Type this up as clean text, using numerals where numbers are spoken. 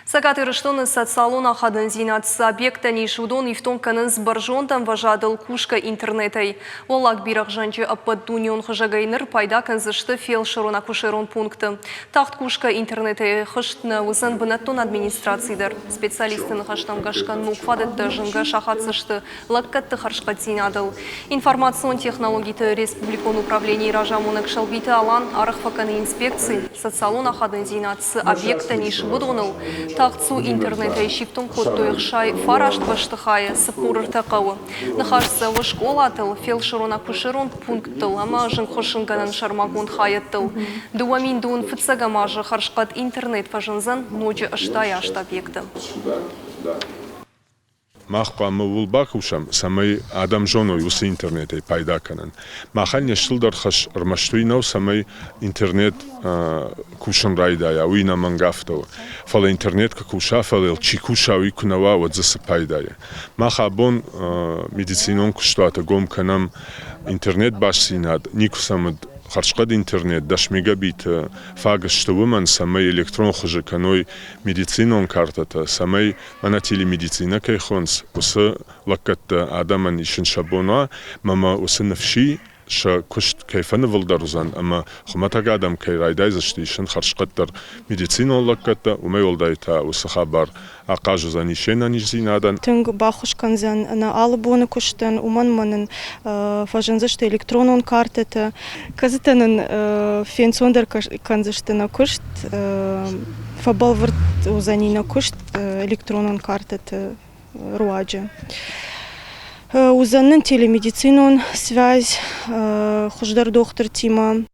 Сакатырыштон социалона хадын зинатсы объекта нишудон ифтон канын сбаржонтан важадыл кушка интернетай. Олак бирак жанчы аппад дунион хыжагайныр пайда канзышты фельдшерон акушерон пункты. Тахт кушка интернетай хыштны вызын бынаттон администрациядыр. Специалистын хаштам гашкан мукфадетті жынга шахатсышты лаккатты харшқа зинадыл. Информацион технологиты республикон управлений ражамонок шалбиты алан арықфаканы инспекции социалона хадын зинатсы объекта нишудоныл. Тахтсу интернета ищиктон коттуих шай фарашт баштыхая сапурыр тақауы. Нахашса в школа тыл фельдшерон акушерон пункттыл, ама жын хошынганын шармагон хаяттыл. Дуамин дуын фыцагамажы харшқат интернет фажынзан ночи аштай ашт объекты. Махпа мулбак ушам самай адам жоной ус интернете пайда канан. Махал нешилдар хаш рмаштуинау самай интернет кушан райдая уина мангафтау. Фала интернет ка куша фала чикуша уикунава вадзаса пайдая. Маха бон медицинон куштуата гом канам интернет башсинад никусамад харшқад интернет 10 мегабит фагштувман самай электрон хужаканой медицинон картата самай мана телемедицина кайхонс усы лаккат адаман ишин шабона мама усы нафши ша кушт кайфаны валдарузан ама хуматага адам кай райдайзашты ишин харшқаттар медицинон лакката умай олдайта усы хабар ақажузан ишен анижзинадан Тынг бахушканзан на албоны куштан уман фажанзашты электронон картата казытанын фенсондер канзашты на кушт фабалвард узанина кушт электронон картата руаджа. Узанын телемедицинон связь хуждар доктор Тима.